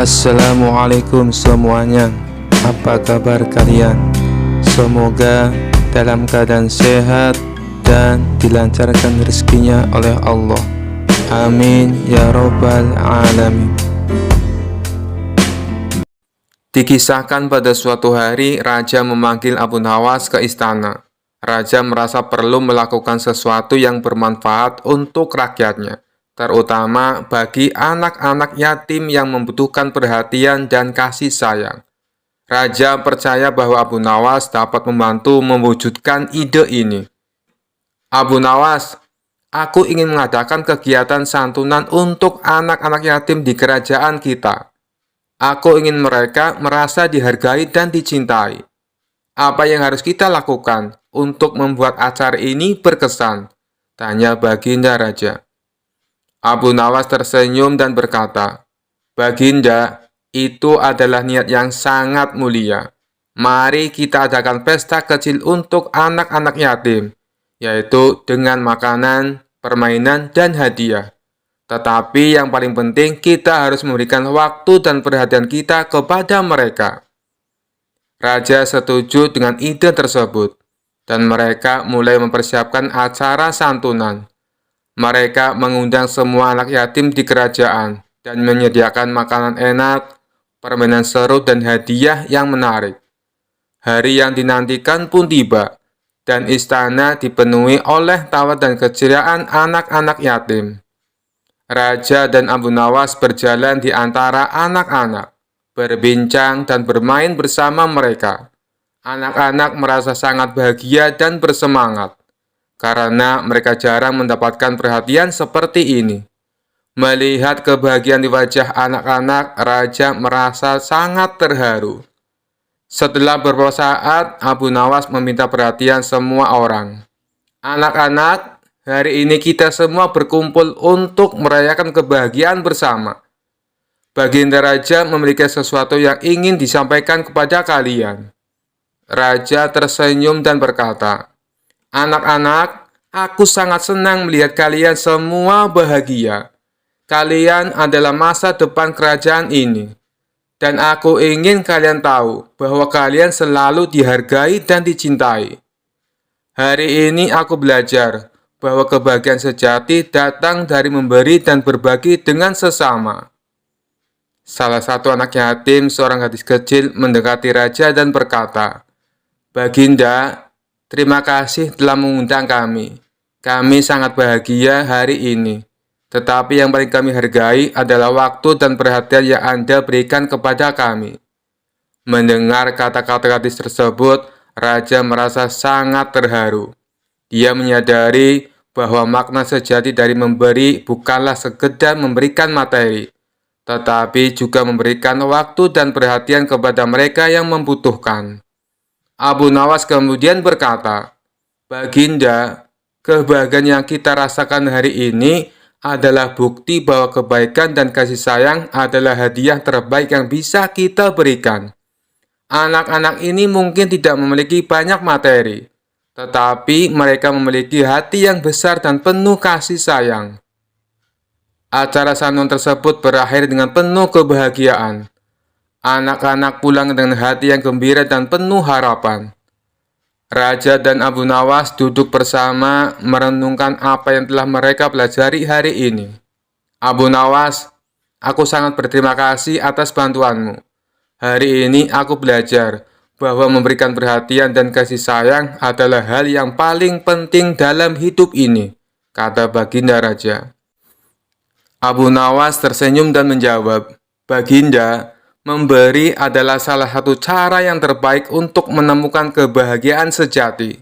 Assalamualaikum semuanya. Apa kabar kalian? Semoga dalam keadaan sehat dan dilancarkan rezekinya oleh Allah. Amin ya robbal alamin. Dikisahkan pada suatu hari, raja memanggil Abu Nawas ke istana. Raja merasa perlu melakukan sesuatu yang bermanfaat untuk rakyatnya, terutama bagi anak-anak yatim yang membutuhkan perhatian dan kasih sayang. Raja percaya bahwa Abu Nawas dapat membantu mewujudkan ide ini. Abu Nawas, aku ingin mengadakan kegiatan santunan untuk anak-anak yatim di kerajaan kita. Aku ingin mereka merasa dihargai dan dicintai. Apa yang harus kita lakukan untuk membuat acara ini berkesan? Tanya Baginda Raja. Abu Nawas tersenyum dan berkata, Baginda, itu adalah niat yang sangat mulia. Mari kita adakan pesta kecil untuk anak-anak yatim, yaitu dengan makanan, permainan, dan hadiah. Tetapi yang paling penting, kita harus memberikan waktu dan perhatian kita kepada mereka. Raja setuju dengan ide tersebut, dan mereka mulai mempersiapkan acara santunan. Mereka mengundang semua anak yatim di kerajaan dan menyediakan makanan enak, permainan seru, dan hadiah yang menarik. Hari yang dinantikan pun tiba, dan istana dipenuhi oleh tawa dan keceriaan anak-anak yatim. Raja dan Abu Nawas berjalan di antara anak-anak, berbincang dan bermain bersama mereka. Anak-anak merasa sangat bahagia dan bersemangat, karena mereka jarang mendapatkan perhatian seperti ini. Melihat kebahagiaan di wajah anak-anak, Raja merasa sangat terharu. Setelah beberapa saat, Abu Nawas meminta perhatian semua orang. Anak-anak, hari ini kita semua berkumpul untuk merayakan kebahagiaan bersama. Baginda Raja memiliki sesuatu yang ingin disampaikan kepada kalian. Raja tersenyum dan berkata, Anak-anak, aku sangat senang melihat kalian semua bahagia. Kalian adalah masa depan kerajaan ini. Dan aku ingin kalian tahu bahwa kalian selalu dihargai dan dicintai. Hari ini aku belajar bahwa kebahagiaan sejati datang dari memberi dan berbagi dengan sesama. Salah satu anak yatim, seorang gadis kecil, mendekati raja dan berkata, Baginda, terima kasih telah mengundang kami. Kami sangat bahagia hari ini. Tetapi yang paling kami hargai adalah waktu dan perhatian yang Anda berikan kepada kami. Mendengar kata-kata gadis tersebut, raja merasa sangat terharu. Dia menyadari bahwa makna sejati dari memberi bukanlah sekedar memberikan materi, tetapi juga memberikan waktu dan perhatian kepada mereka yang membutuhkan. Abu Nawas kemudian berkata, Baginda, kebahagiaan yang kita rasakan hari ini adalah bukti bahwa kebaikan dan kasih sayang adalah hadiah terbaik yang bisa kita berikan. Anak-anak ini mungkin tidak memiliki banyak materi, tetapi mereka memiliki hati yang besar dan penuh kasih sayang. Acara santunan tersebut berakhir dengan penuh kebahagiaan. Anak-anak pulang dengan hati yang gembira dan penuh harapan. Raja dan Abu Nawas duduk bersama merenungkan apa yang telah mereka pelajari hari ini. Abu Nawas, aku sangat berterima kasih atas bantuanmu. Hari ini aku belajar bahwa memberikan perhatian dan kasih sayang adalah hal yang paling penting dalam hidup ini, kata Baginda Raja. Abu Nawas tersenyum dan menjawab, Baginda, memberi adalah salah satu cara yang terbaik untuk menemukan kebahagiaan sejati.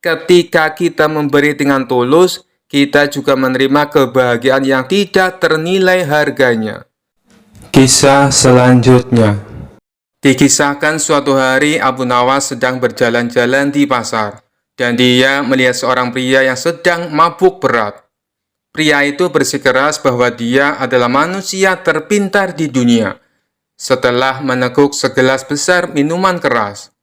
Ketika kita memberi dengan tulus, kita juga menerima kebahagiaan yang tidak ternilai harganya. Kisah selanjutnya. Dikisahkan suatu hari Abu Nawas sedang berjalan-jalan di pasar, dan dia melihat seorang pria yang sedang mabuk berat. Pria itu bersikeras bahwa dia adalah manusia terpintar di dunia, setelah meneguk segelas besar minuman keras.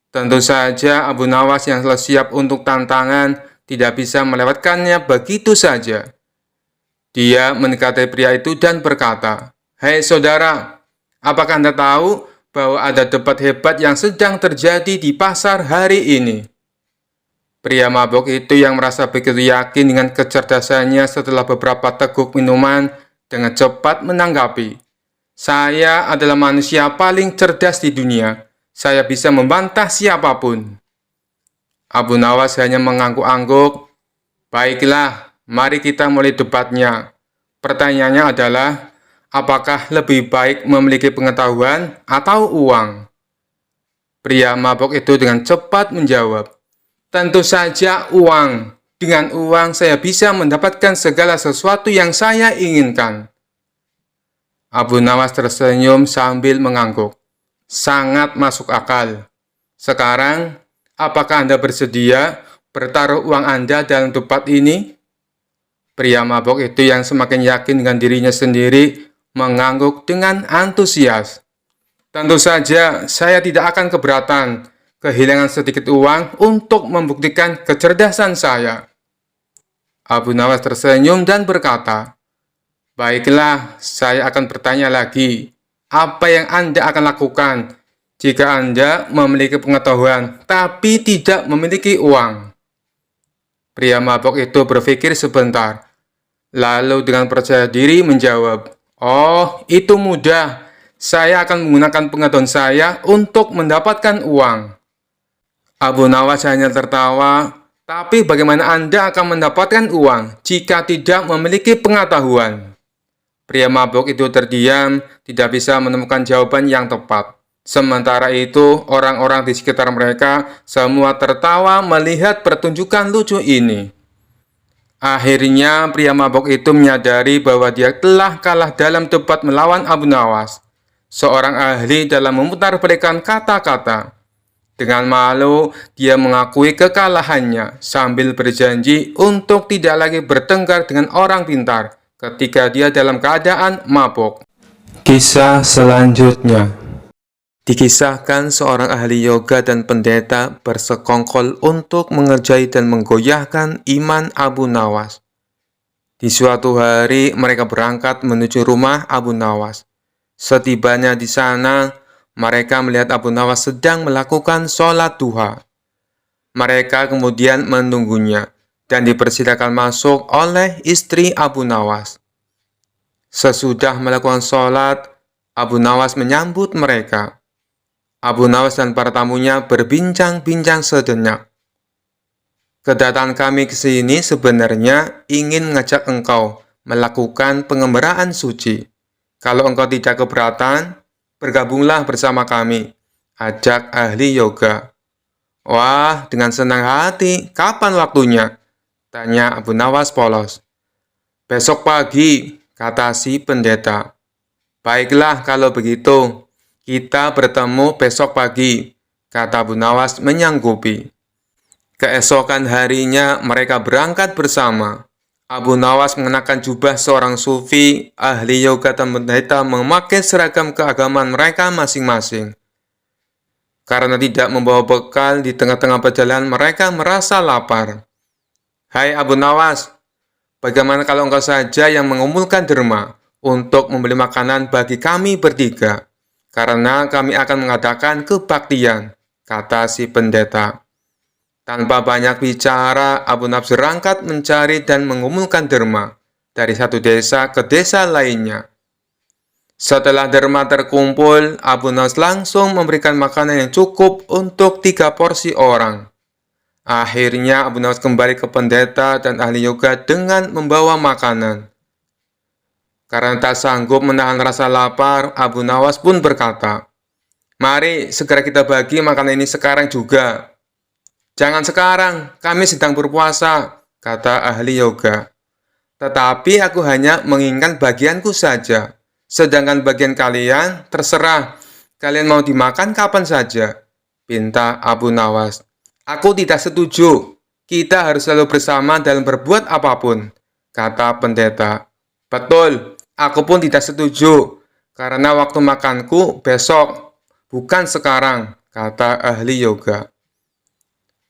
Tentu saja Abu Nawas yang telah siap untuk tantangan tidak bisa melewatkannya begitu saja. Dia mendekati pria itu dan berkata, Hei saudara, Apakah Anda tahu bahwa ada debat hebat yang sedang terjadi di pasar hari ini? Pria mabuk itu yang merasa begitu yakin dengan kecerdasannya setelah beberapa teguk minuman dengan cepat menanggapi, "Saya adalah manusia paling cerdas di dunia. Saya bisa membantah siapapun." Abu Nawas hanya mengangguk-angguk. "Baiklah, mari kita mulai debatnya. Pertanyaannya adalah, apakah lebih baik memiliki pengetahuan atau uang?" Pria mabuk itu dengan cepat menjawab, "Tentu saja uang. Dengan uang saya bisa mendapatkan segala sesuatu yang saya inginkan." Abu Nawas tersenyum sambil mengangguk. "Sangat masuk akal. Sekarang, apakah Anda bersedia bertaruh uang Anda dalam debat ini?" Pria mabuk itu yang semakin yakin dengan dirinya sendiri mengangguk dengan antusias. "Tentu saja, saya tidak akan keberatan kehilangan sedikit uang untuk membuktikan kecerdasan saya." Abu Nawas tersenyum dan berkata, "Baiklah, saya akan bertanya lagi. Apa yang Anda akan lakukan jika Anda memiliki pengetahuan tapi tidak memiliki uang?" Pria mabuk itu berpikir sebentar, lalu dengan percaya diri menjawab, "Oh, itu mudah. Saya akan menggunakan pengetahuan saya untuk mendapatkan uang." Abu Nawas hanya tertawa, "Tapi bagaimana Anda akan mendapatkan uang jika tidak memiliki pengetahuan?" Pria mabuk itu terdiam, tidak bisa menemukan jawaban yang tepat. Sementara itu, orang-orang di sekitar mereka semua tertawa melihat pertunjukan lucu ini. Akhirnya, pria mabuk itu menyadari bahwa dia telah kalah dalam debat melawan Abu Nawas, seorang ahli dalam memutarbalikkan kata-kata. Dengan malu, dia mengakui kekalahannya sambil berjanji untuk tidak lagi bertengkar dengan orang pintar ketika dia dalam keadaan mabuk. Kisah selanjutnya dikisahkan seorang ahli yoga dan pendeta bersekongkol untuk mengerjai dan menggoyahkan iman Abu Nawas. Di suatu hari, mereka berangkat menuju rumah Abu Nawas. Setibanya di sana, mereka melihat Abu Nawas sedang melakukan sholat duha. Mereka kemudian menunggunya dan dipersilakan masuk oleh istri Abu Nawas. Sesudah melakukan sholat, Abu Nawas menyambut mereka. Abu Nawas dan para tamunya berbincang-bincang sejenak. "Kedatangan kami ke sini sebenarnya ingin mengajak engkau melakukan pengembaraan suci. Kalau engkau tidak keberatan, bergabunglah bersama kami," ajak ahli yoga. "Wah, dengan senang hati. Kapan waktunya?" tanya Abu Nawas polos. "Besok pagi," kata si pendeta. "Baiklah kalau begitu. Kita bertemu besok pagi," kata Abu Nawas menyanggupi. Keesokan harinya mereka berangkat bersama. Abu Nawas mengenakan jubah seorang sufi, ahli yoga dan pendeta memakai seragam keagamaan mereka masing-masing. Karena tidak membawa bekal, di tengah-tengah perjalanan mereka merasa lapar. "Hai Abu Nawas, bagaimana kalau engkau saja yang mengumpulkan derma untuk membeli makanan bagi kami bertiga? Karena kami akan mengadakan kebaktian," kata si pendeta. Tanpa banyak bicara, Abu Nawas berangkat mencari dan mengumpulkan derma dari satu desa ke desa lainnya. Setelah derma terkumpul, Abu Nawas langsung memberikan makanan yang cukup untuk 3 porsi orang. Akhirnya Abu Nawas kembali ke pendeta dan ahli yoga dengan membawa makanan. Karena tak sanggup menahan rasa lapar, Abu Nawas pun berkata, "Mari segera kita bagi makanan ini sekarang juga." "Jangan sekarang, kami sedang berpuasa," kata ahli yoga. "Tetapi aku hanya menginginkan bagianku saja. Sedangkan bagian kalian, terserah. Kalian mau dimakan kapan saja," pinta Abu Nawas. "Aku tidak setuju. Kita harus selalu bersama dalam berbuat apapun," kata pendeta. "Betul. Aku pun tidak setuju, karena waktu makanku besok, bukan sekarang," kata ahli yoga.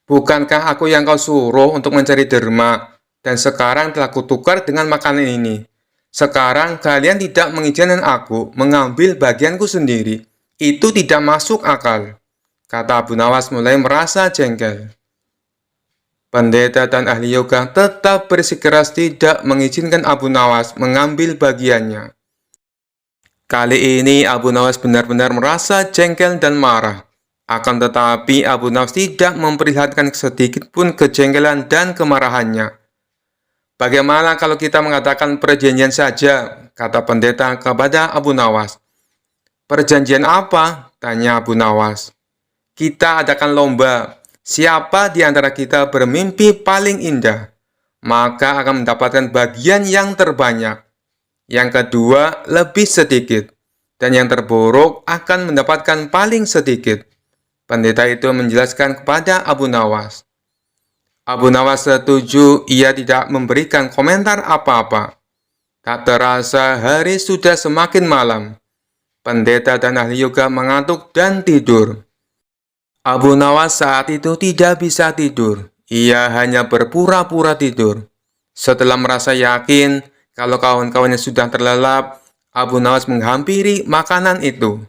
"Bukankah aku yang kau suruh untuk mencari derma, dan sekarang telah kutukar dengan makanan ini? Sekarang kalian tidak mengizinkan aku mengambil bagianku sendiri. Itu tidak masuk akal, kata Abu Nawas mulai merasa jengkel. Pendeta dan ahli yoga tetap bersikeras tidak mengizinkan Abu Nawas mengambil bagiannya. Kali ini Abu Nawas benar-benar merasa jengkel dan marah. Akan tetapi Abu Nawas tidak memperlihatkan sedikit pun kejengkelan dan kemarahannya. Bagaimana kalau kita mengatakan perjanjian saja, kata pendeta kepada Abu Nawas. Perjanjian apa? Tanya Abu Nawas. Kita adakan lomba. Siapa di antara kita bermimpi paling indah, maka akan mendapatkan bagian yang terbanyak. Yang kedua, lebih sedikit. Dan yang terburuk akan mendapatkan paling sedikit. Pendeta itu menjelaskan kepada Abu Nawas. Abu Nawas setuju, ia tidak memberikan komentar apa-apa. Tak terasa hari sudah semakin malam. Pendeta dan ahli yoga mengantuk dan tidur. Abu Nawas saat itu tidak bisa tidur. Ia hanya berpura-pura tidur. Setelah merasa yakin kalau kawan-kawannya sudah terlelap, Abu Nawas menghampiri makanan itu.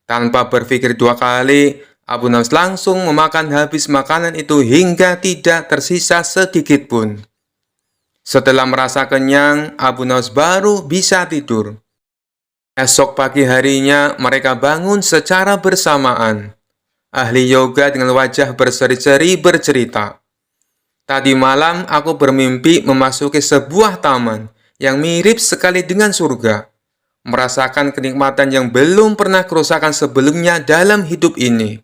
Tanpa berpikir dua kali, Abu Nawas langsung memakan habis makanan itu hingga tidak tersisa sedikit pun. Setelah merasa kenyang, Abu Nawas baru bisa tidur. Esok pagi harinya, mereka bangun secara bersamaan. Ahli yoga dengan wajah berseri-seri bercerita. Tadi malam aku bermimpi memasuki sebuah taman yang mirip sekali dengan surga. Merasakan kenikmatan yang belum pernah kurusakan sebelumnya dalam hidup ini.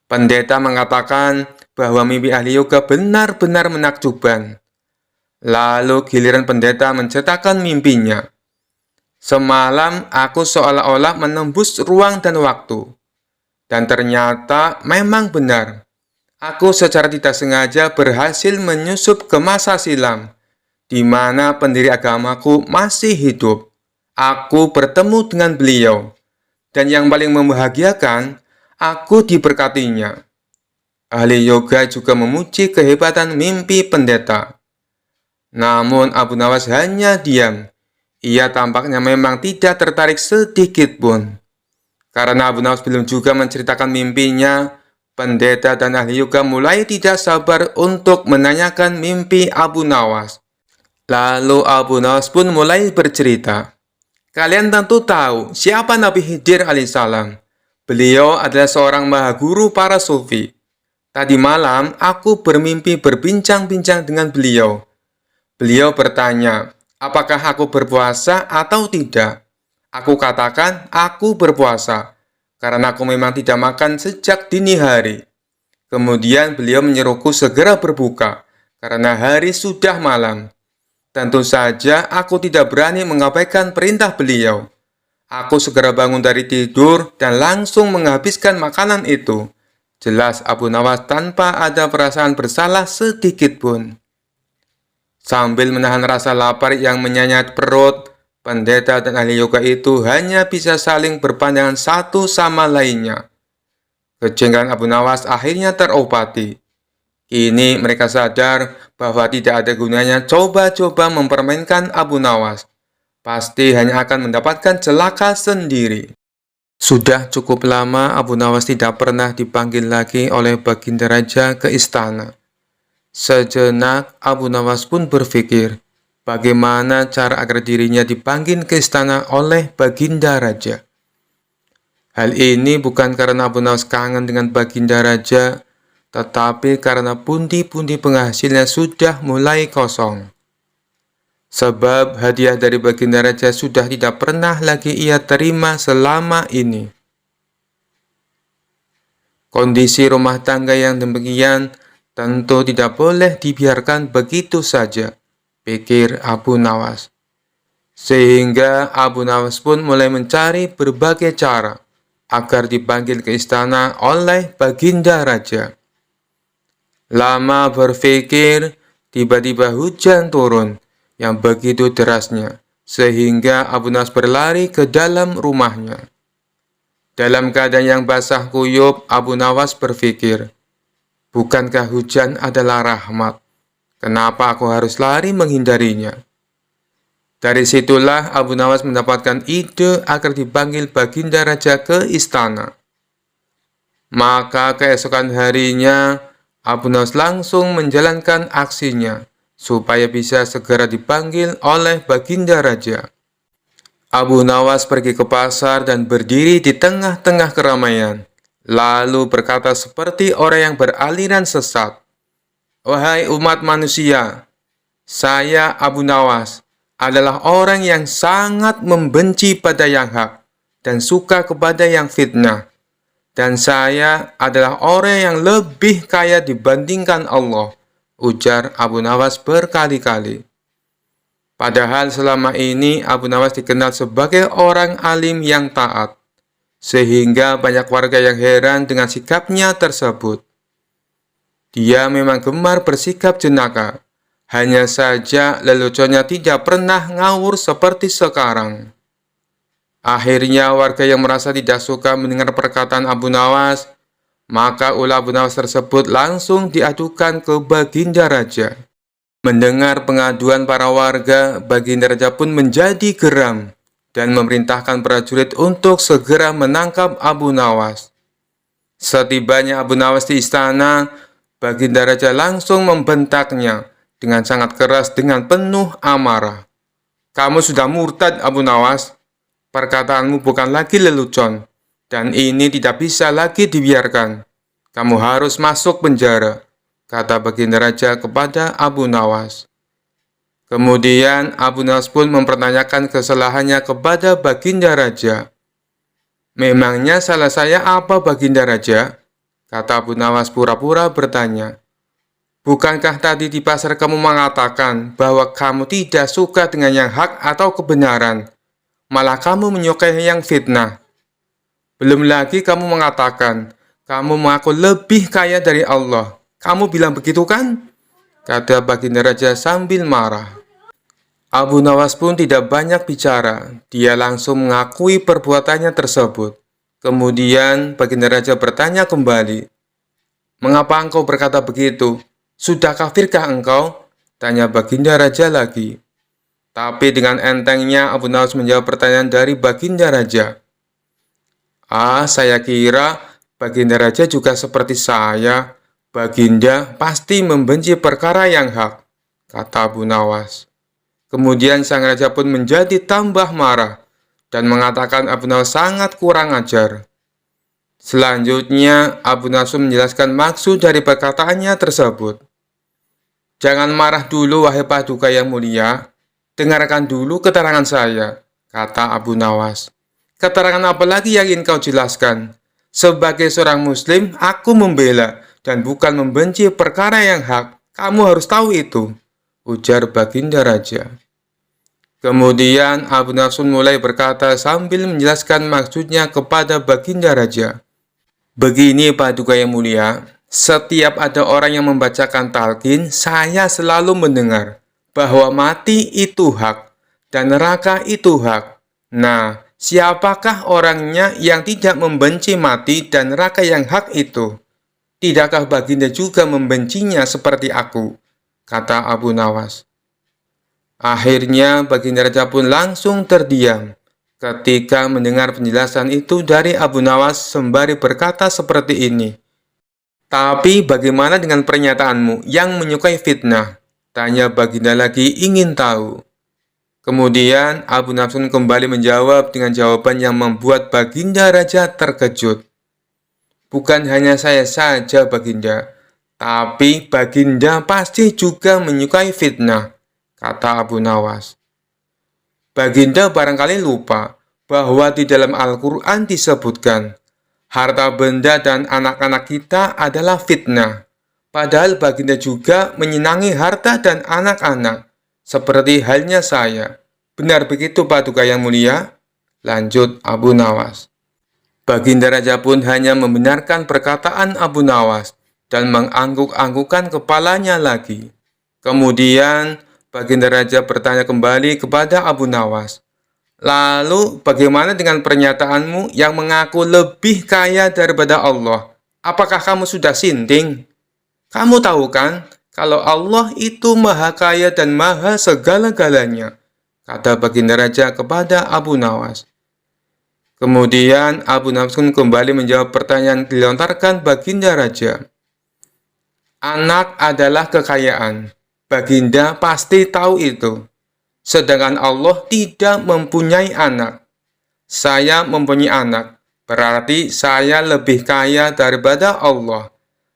Pendeta mengatakan bahwa mimpi ahli yoga benar-benar menakjubkan. Lalu giliran pendeta menceritakan mimpinya. Semalam aku seolah-olah menembus ruang dan waktu. Dan ternyata memang benar. Aku secara tidak sengaja berhasil menyusup ke masa silam, di mana pendiri agamaku masih hidup. Aku bertemu dengan beliau, dan yang paling membahagiakan, aku diberkatinya. Ahli yoga juga memuji kehebatan mimpi pendeta. Namun Abu Nawas hanya diam. Ia tampaknya memang tidak tertarik sedikit pun. Karena Abu Nawas belum juga menceritakan mimpinya, pendeta dan ahli yoga mulai tidak sabar untuk menanyakan mimpi Abu Nawas. Lalu Abu Nawas pun mulai bercerita. Kalian tentu tahu siapa Nabi Khidir alaihissalam. Beliau adalah seorang maha guru para sufi. Tadi malam aku bermimpi berbincang-bincang dengan beliau. Beliau bertanya, apakah aku berpuasa atau tidak? Aku katakan, aku berpuasa, karena aku memang tidak makan sejak dini hari. Kemudian beliau menyuruhku segera berbuka, karena hari sudah malam. Tentu saja aku tidak berani mengabaikan perintah beliau. Aku segera bangun dari tidur dan langsung menghabiskan makanan itu. Jelas Abu Nawas tanpa ada perasaan bersalah sedikit pun. Sambil menahan rasa lapar yang menyayat perut, pendeta dan ahli yoga itu hanya bisa saling berpandangan satu sama lainnya. Kejengkelan Abu Nawas akhirnya terobati. Kini mereka sadar bahwa tidak ada gunanya coba-coba mempermainkan Abu Nawas. Pasti hanya akan mendapatkan celaka sendiri. Sudah cukup lama Abu Nawas tidak pernah dipanggil lagi oleh Baginda Raja ke istana. Sejenak Abu Nawas pun berpikir, bagaimana cara agar dirinya dipanggil ke istana oleh Baginda Raja. Hal ini bukan karena Abu Nawas kangen dengan Baginda Raja, tetapi karena pundi-pundi penghasilnya sudah mulai kosong. Sebab hadiah dari Baginda Raja sudah tidak pernah lagi ia terima selama ini. Kondisi rumah tangga yang demikian tentu tidak boleh dibiarkan begitu saja, pikir Abu Nawas. Sehingga Abu Nawas pun mulai mencari berbagai cara agar dipanggil ke istana oleh Baginda Raja. Lama berpikir, tiba-tiba hujan turun yang begitu derasnya, sehingga Abu Nawas berlari ke dalam rumahnya. Dalam keadaan yang basah kuyup, Abu Nawas berpikir, bukankah hujan adalah rahmat? Kenapa aku harus lari menghindarinya? Dari situlah Abu Nawas mendapatkan ide agar dipanggil Baginda Raja ke istana. Maka keesokan harinya, Abu Nawas langsung menjalankan aksinya supaya bisa segera dipanggil oleh Baginda Raja. Abu Nawas pergi ke pasar dan berdiri di tengah-tengah keramaian, lalu berkata seperti orang yang beraliran sesat, "Wahai umat manusia, saya Abu Nawas adalah orang yang sangat membenci pada yang hak dan suka kepada yang fitnah. Dan saya adalah orang yang lebih kaya dibandingkan Allah," ujar Abu Nawas berkali-kali. Padahal selama ini Abu Nawas dikenal sebagai orang alim yang taat, sehingga banyak warga yang heran dengan sikapnya tersebut. Dia memang gemar bersikap jenaka, hanya saja leluconnya tidak pernah ngawur seperti sekarang. Akhirnya warga yang merasa tidak suka mendengar perkataan Abu Nawas, maka ulah Abu Nawas tersebut langsung diadukan ke Baginda Raja. Mendengar pengaduan para warga, Baginda Raja pun menjadi geram dan memerintahkan prajurit untuk segera menangkap Abu Nawas. Setibanya Abu Nawas di istana, Baginda Raja langsung membentaknya dengan sangat keras dengan penuh amarah. "Kamu sudah murtad, Abu Nawas. Perkataanmu bukan lagi lelucon, dan ini tidak bisa lagi dibiarkan. Kamu harus masuk penjara," kata Baginda Raja kepada Abu Nawas. Kemudian Abu Nawas pun mempertanyakan kesalahannya kepada Baginda Raja. "Memangnya salah saya apa, Baginda Raja?" kata Abu Nawas pura-pura bertanya. "Bukankah tadi di pasar kamu mengatakan bahwa kamu tidak suka dengan yang hak atau kebenaran, malah kamu menyukai yang fitnah? Belum lagi kamu mengatakan kamu mengaku lebih kaya dari Allah. Kamu bilang begitu kan?" kata Baginda Raja sambil marah. Abu Nawas pun tidak banyak bicara, dia langsung mengakui perbuatannya tersebut. Kemudian Baginda Raja bertanya kembali, "Mengapa engkau berkata begitu? Sudah kafirkah engkau?" tanya Baginda Raja lagi. Tapi dengan entengnya Abu Nawas menjawab pertanyaan dari Baginda Raja. Saya kira Baginda Raja juga seperti saya. Baginda pasti membenci perkara yang hak," kata Abu Nawas. Kemudian sang raja pun menjadi tambah marah dan mengatakan Abu Nawas sangat kurang ajar. Selanjutnya, Abu Nawas menjelaskan maksud dari perkataannya tersebut. "Jangan marah dulu, wahai Paduka yang mulia. Dengarkan dulu keterangan saya," kata Abu Nawas. "Keterangan apa lagi yang ingin kau jelaskan? Sebagai seorang muslim, aku membela dan bukan membenci perkara yang hak. Kamu harus tahu itu," ujar Baginda Raja. Kemudian Abu Nawas mulai berkata sambil menjelaskan maksudnya kepada Baginda Raja. "Begini Paduka yang mulia, setiap ada orang yang membacakan talqin, saya selalu mendengar bahwa mati itu hak dan neraka itu hak. Nah, siapakah orangnya yang tidak membenci mati dan neraka yang hak itu? Tidakkah Baginda juga membencinya seperti aku?" kata Abu Nawas. Akhirnya Baginda Raja pun langsung terdiam ketika mendengar penjelasan itu dari Abu Nawas sembari berkata seperti ini. "Tapi bagaimana dengan pernyataanmu yang menyukai fitnah?" tanya Baginda lagi ingin tahu. Kemudian Abu Nawas kembali menjawab dengan jawaban yang membuat Baginda Raja terkejut. "Bukan hanya saya saja Baginda, tapi Baginda pasti juga menyukai fitnah," kata Abu Nawas. "Baginda barangkali lupa bahwa di dalam Al-Quran disebutkan, harta benda dan anak-anak kita adalah fitnah. Padahal Baginda juga menyenangi harta dan anak-anak, seperti halnya saya. Benar begitu Paduka yang mulia?" lanjut Abu Nawas. Baginda Raja pun hanya membenarkan perkataan Abu Nawas dan mengangguk-anggukkan kepalanya lagi. Kemudian Baginda Raja bertanya kembali kepada Abu Nawas, "Lalu bagaimana dengan pernyataanmu yang mengaku lebih kaya daripada Allah? Apakah kamu sudah sinting? Kamu tahu kan kalau Allah itu maha kaya dan maha segala-galanya. kata baginda raja kepada Abu Nawas. Kemudian Abu Nawas pun kembali menjawab pertanyaan yang dilontarkan baginda raja. Anak adalah kekayaan. Baginda pasti tahu itu. Sedangkan Allah tidak mempunyai anak. Saya mempunyai anak. Berarti saya lebih kaya daripada Allah.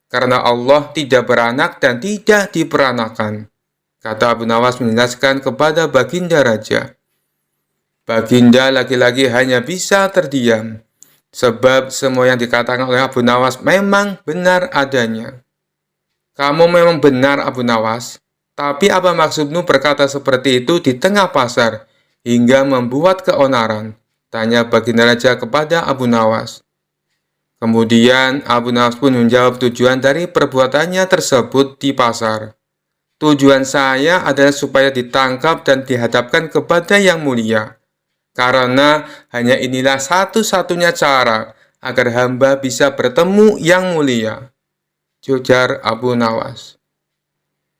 Karena Allah tidak beranak dan tidak diperanakan. Kata Abu Nawas menjelaskan kepada baginda raja. Baginda lagi-lagi hanya bisa terdiam. Sebab semua yang dikatakan oleh Abu Nawas memang benar adanya. Kamu memang benar, Abu Nawas. Tapi apa maksudmu berkata seperti itu di tengah pasar hingga membuat keonaran? Tanya baginda raja kepada Abu Nawas. Kemudian Abu Nawas pun menjawab tujuan dari perbuatannya tersebut di pasar. Tujuan saya adalah supaya ditangkap dan dihadapkan kepada yang mulia. Karena hanya inilah satu-satunya cara agar hamba bisa bertemu yang mulia. Ujar Abu Nawas.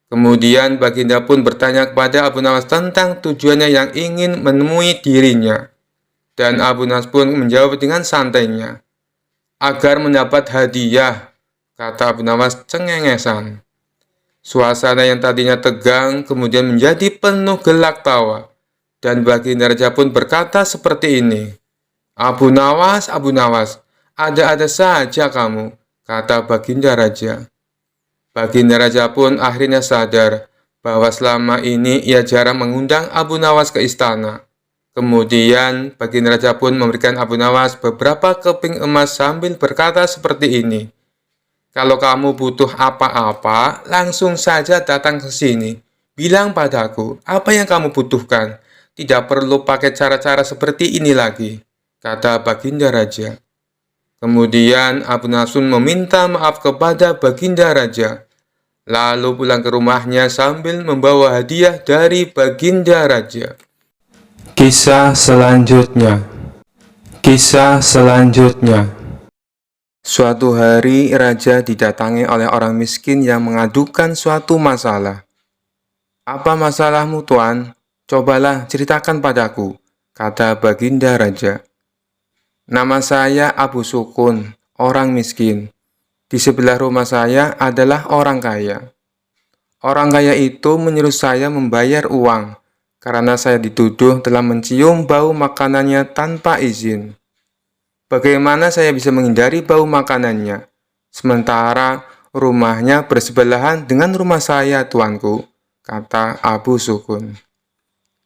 Kemudian baginda pun bertanya kepada Abu Nawas tentang tujuannya yang ingin menemui dirinya. Dan Abu Nawas pun menjawab dengan santainya. Agar mendapat hadiah, kata Abu Nawas cengengesan. Suasana yang tadinya tegang kemudian menjadi penuh gelak tawa. Dan baginda raja pun berkata seperti ini. Abu Nawas, ada-ada saja kamu, kata baginda raja. Baginda raja pun akhirnya sadar bahwa selama ini ia jarang mengundang Abu Nawas ke istana. Kemudian baginda raja pun memberikan Abu Nawas beberapa keping emas sambil berkata seperti ini. Kalau kamu butuh apa-apa, langsung saja datang ke sini. Bilang padaku apa yang kamu butuhkan. Tidak perlu pakai cara-cara seperti ini lagi, kata baginda raja. Kemudian Abu Nawas pun meminta maaf kepada baginda raja. Lalu pulang ke rumahnya sambil membawa hadiah dari baginda raja. Kisah selanjutnya. Suatu hari raja didatangi oleh orang miskin yang mengadukan suatu masalah. Apa masalahmu, Tuan? Cobalah ceritakan padaku, kata baginda raja. Nama saya Abu Sukun, orang miskin. Di sebelah rumah saya adalah orang kaya. Orang kaya itu menyuruh saya membayar uang, karena saya dituduh telah mencium bau makanannya tanpa izin. Bagaimana saya bisa menghindari bau makanannya, sementara rumahnya bersebelahan dengan rumah saya, tuanku, kata Abu Sukun.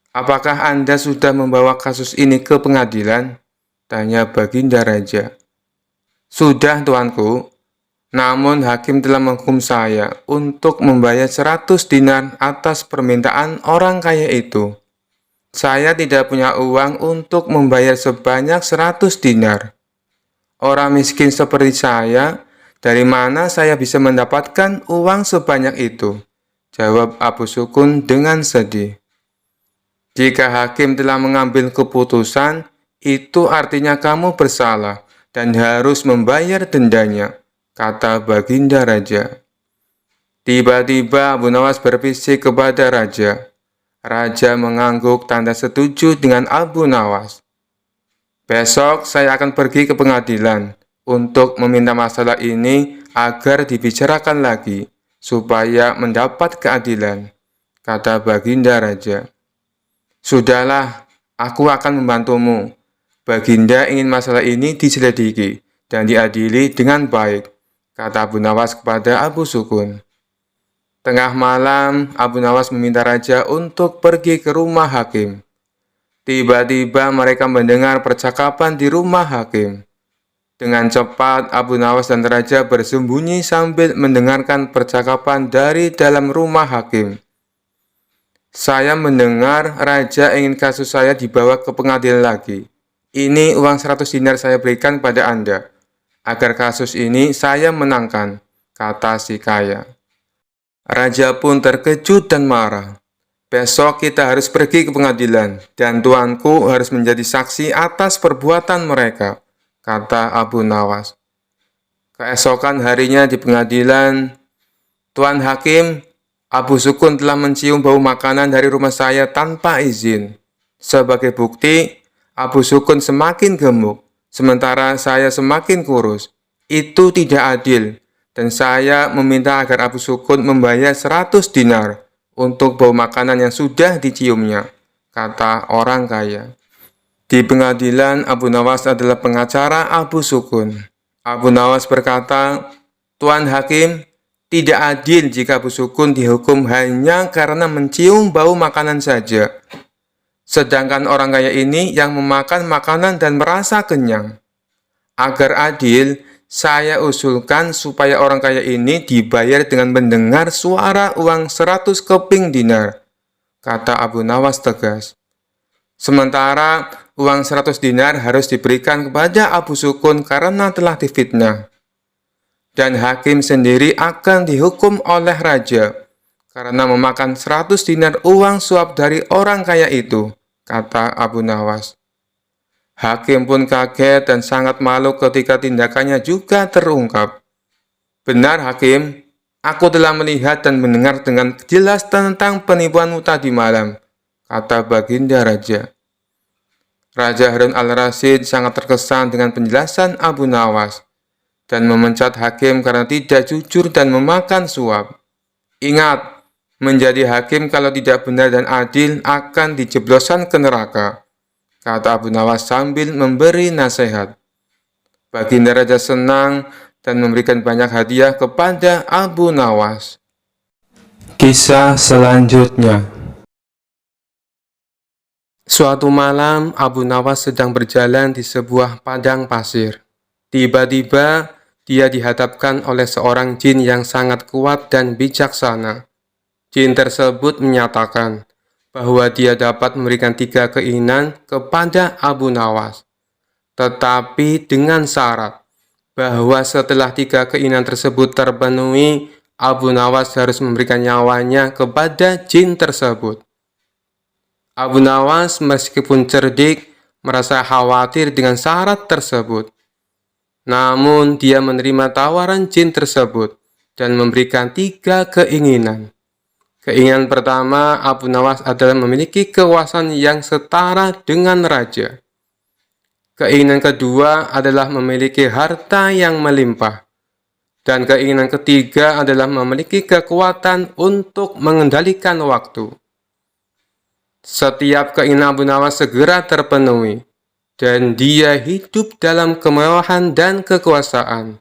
Apakah Anda sudah membawa kasus ini ke pengadilan? Tanya baginda raja. Sudah, tuanku. Namun hakim telah menghukum saya untuk membayar 100 dinar atas permintaan orang kaya itu. Saya tidak punya uang untuk membayar sebanyak 100 dinar. Orang miskin seperti saya, dari mana saya bisa mendapatkan uang sebanyak itu? Jawab Abu Sukun dengan sedih. Jika hakim telah mengambil keputusan, itu artinya kamu bersalah dan harus membayar dendanya, kata baginda raja. Tiba-tiba Abu Nawas berbisik kepada raja. Raja mengangguk tanda setuju dengan Abu Nawas. Besok saya akan pergi ke pengadilan untuk meminta masalah ini agar dibicarakan lagi, supaya mendapat keadilan, kata baginda raja. Sudahlah, aku akan membantumu. Baginda ingin masalah ini diselidiki dan diadili dengan baik, kata Abu Nawas kepada Abu Sukun. Tengah malam, Abu Nawas meminta raja untuk pergi ke rumah hakim. Tiba-tiba mereka mendengar percakapan di rumah hakim. Dengan cepat, Abu Nawas dan raja bersembunyi sambil mendengarkan percakapan dari dalam rumah hakim. Saya mendengar raja ingin kasus saya dibawa ke pengadilan lagi. Ini uang 100 dinar saya berikan pada Anda, agar kasus ini saya menangkan, kata si kaya. Raja pun terkejut dan marah. Besok kita harus pergi ke pengadilan, dan tuanku harus menjadi saksi atas perbuatan mereka, kata Abu Nawas. Keesokan harinya di pengadilan, Tuan Hakim, Abu Sukun telah mencium bau makanan dari rumah saya tanpa izin. Sebagai bukti, Abu Sukun semakin gemuk, sementara saya semakin kurus. Itu tidak adil, dan saya meminta agar Abu Sukun membayar 100 dinar untuk bau makanan yang sudah diciumnya, kata orang kaya. Di pengadilan, Abu Nawas adalah pengacara Abu Sukun. Abu Nawas berkata, "Tuan Hakim, tidak adil jika Abu Sukun dihukum hanya karena mencium bau makanan saja. Sedangkan orang kaya ini yang memakan makanan dan merasa kenyang. Agar adil, saya usulkan supaya orang kaya ini dibayar dengan mendengar suara uang 100 keping dinar," kata Abu Nawas tegas. Sementara uang 100 dinar harus diberikan kepada Abu Sukun karena telah difitnah. Dan hakim sendiri akan dihukum oleh raja karena memakan 100 dinar uang suap dari orang kaya itu, kata Abu Nawas. Hakim pun kaget dan sangat malu ketika tindakannya juga terungkap. "Benar, Hakim. Aku telah melihat dan mendengar dengan jelas tentang penipuanmu tadi malam," kata Baginda Raja. Raja Harun al-Rasyid sangat terkesan dengan penjelasan Abu Nawas dan memecat hakim karena tidak jujur dan memakan suap. "Ingat, menjadi hakim kalau tidak benar dan adil akan dijebloskan ke neraka," kata Abu Nawas sambil memberi nasihat. Baginda Raja senang dan memberikan banyak hadiah kepada Abu Nawas. Kisah selanjutnya. Suatu malam, Abu Nawas sedang berjalan di sebuah padang pasir. Tiba-tiba, dia dihadapkan oleh seorang jin yang sangat kuat dan bijaksana. Jin tersebut menyatakan bahwa dia dapat memberikan 3 keinginan kepada Abu Nawas, tetapi dengan syarat bahwa setelah 3 keinginan tersebut terpenuhi, Abu Nawas harus memberikan nyawanya kepada jin tersebut. Abu Nawas meskipun cerdik, merasa khawatir dengan syarat tersebut. Namun dia menerima tawaran jin tersebut dan memberikan 3 keinginan. Keinginan pertama, Abu Nawas adalah memiliki kekuasaan yang setara dengan raja. Keinginan kedua adalah memiliki harta yang melimpah. Dan keinginan ketiga adalah memiliki kekuatan untuk mengendalikan waktu. Setiap keinginan Abu Nawas segera terpenuhi, dan dia hidup dalam kemewahan dan kekuasaan.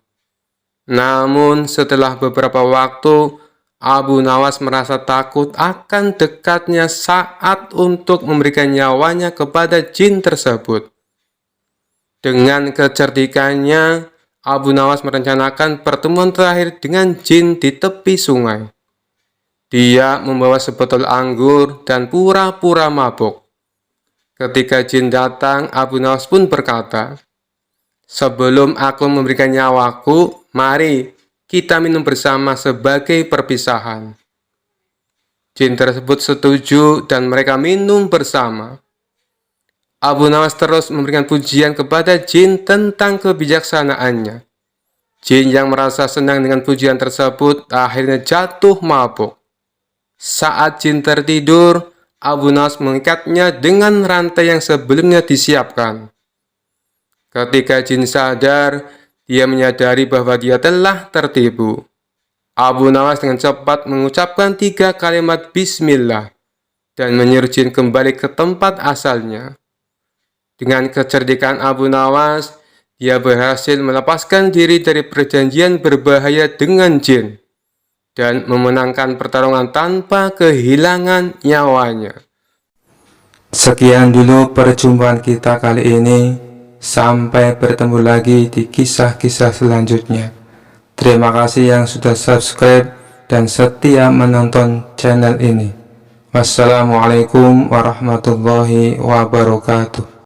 Namun setelah beberapa waktu, Abu Nawas merasa takut akan dekatnya saat untuk memberikan nyawanya kepada jin tersebut. Dengan kecerdikannya, Abu Nawas merencanakan pertemuan terakhir dengan jin di tepi sungai. Dia membawa sebotol anggur dan pura-pura mabuk. Ketika jin datang, Abu Nawas pun berkata, "Sebelum aku memberikan nyawaku, mari kita minum bersama sebagai perpisahan." Jin tersebut setuju dan mereka minum bersama. Abu Nawas terus memberikan pujian kepada jin tentang kebijaksanaannya. Jin yang merasa senang dengan pujian tersebut akhirnya jatuh mabuk. Saat jin tertidur, Abu Nawas mengikatnya dengan rantai yang sebelumnya disiapkan. Ketika jin sadar, dia menyadari bahwa dia telah tertipu. Abu Nawas dengan cepat mengucapkan 3 kalimat bismillah dan menyuruh jin kembali ke tempat asalnya. Dengan kecerdikan Abu Nawas, dia berhasil melepaskan diri dari perjanjian berbahaya dengan jin dan memenangkan pertarungan tanpa kehilangan nyawanya. Sekian dulu perjumpaan kita kali ini. Sampai bertemu lagi di kisah-kisah selanjutnya. Terima kasih yang sudah subscribe dan setia menonton channel ini. Wassalamualaikum warahmatullahi wabarakatuh.